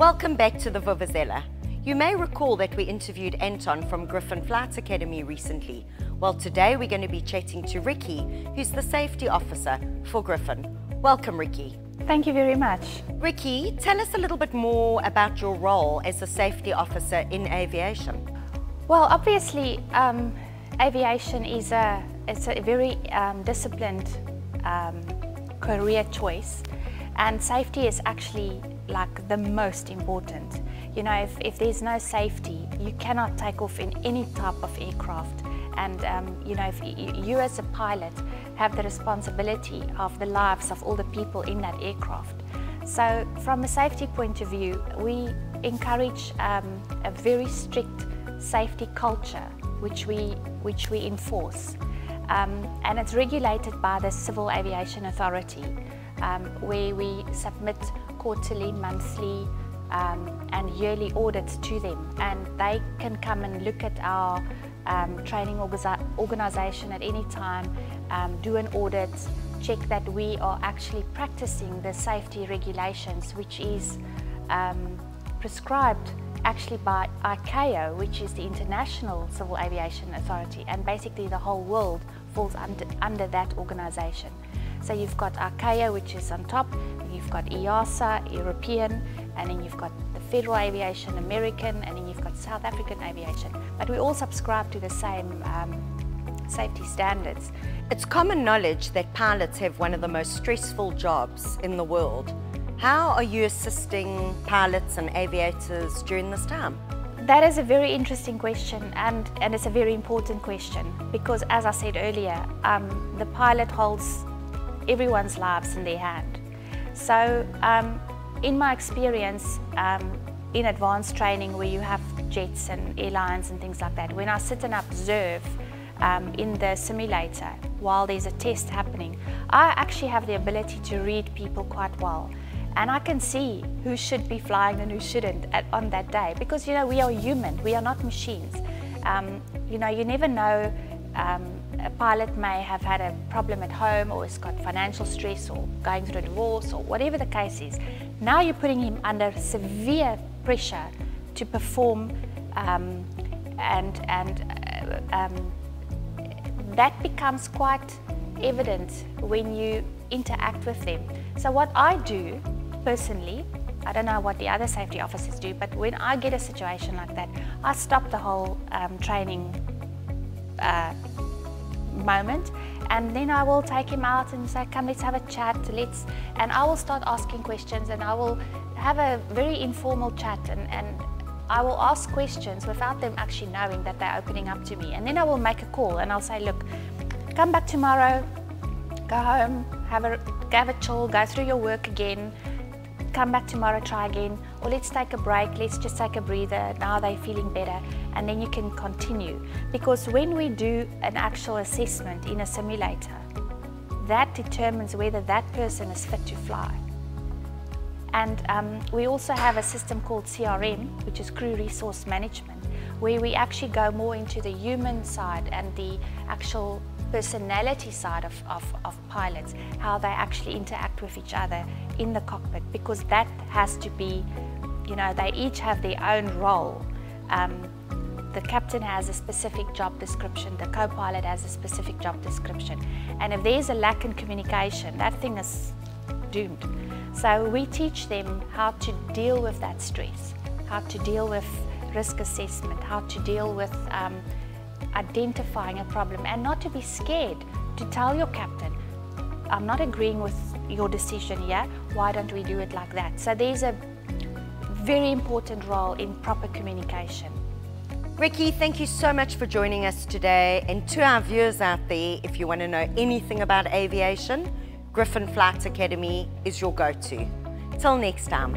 Welcome back to the Vuvuzela. You may recall that we interviewed Anton from Gryphon Flight Academy recently. Well, today we're going to be chatting to Ricky, who's the safety officer for Gryphon. Welcome, Ricky. Thank you very much. Ricky, tell us a little bit more about your role as a safety officer in aviation. Well, obviously, aviation is a very disciplined career choice, and safety is actually like the most important. You know, if there's no safety, you cannot take off in any type of aircraft. And you know, if you as a pilot have the responsibility of the lives of all the people in that aircraft. So from a safety point of view, we encourage a very strict safety culture which we enforce. And it's regulated by the Civil Aviation Authority, where we submit quarterly, monthly and yearly audits to them, and they can come and look at our training organization at any time, do an audit, check that we are actually practicing the safety regulations, which is prescribed actually by ICAO, which is the International Civil Aviation Authority, and basically the whole world falls under that organization. So you've got ICAO, which is on top, you've got EASA, European, and then you've got the Federal Aviation, American, and then you've got South African Aviation. But we all subscribe to the same safety standards. It's common knowledge that pilots have one of the most stressful jobs in the world. How are you assisting pilots and aviators during this time? That is a very interesting question, and it's a very important question, because as I said earlier, the pilot holds everyone's lives in their hand. So in my experience in advanced training, where you have jets and airlines and things like that, when I sit and observe in the simulator while there's a test happening, I actually have the ability to read people quite well. And I can see who should be flying and who shouldn't on that day, because you know, we are human, we are not machines. You know, you never know, a pilot may have had a problem at home, or has got financial stress, or going through a divorce, or whatever the case is. Now you're putting him under severe pressure to perform, and that becomes quite evident when you interact with them. So what I do personally, I don't know what the other safety officers do, but when I get a situation like that, I stop the whole training moment, and then I will take him out and say, come, let's have a chat, and I will start asking questions, and I will have a very informal chat, and I will ask questions without them actually knowing that they're opening up to me. And then I will make a call, and I'll say, look, come back tomorrow, go home, have a chill, go through your work again, come back tomorrow, try again, or let's take a break, let's just take a breather, now they're feeling better, and then you can continue. Because when we do an actual assessment in a simulator, that determines whether that person is fit to fly. And we also have a system called CRM, which is Crew Resource Management, where we actually go more into the human side and the actual personality side of pilots, how they actually interact with each other in the cockpit, because that has to be, you know, they each have their own role. The captain has a specific job description, the co-pilot has a specific job description, and if there's a lack in communication, that thing is doomed. So we teach them how to deal with that stress, how to deal with risk assessment, how to deal with identifying a problem, and not to be scared to tell your captain, I'm not agreeing with your decision here, why don't we do it like that? So there's a very important role in proper communication. Ricky, thank you so much for joining us today, and to our viewers out there, if you want to know anything about aviation, Gryphon Flight Academy is your go-to. Till next time.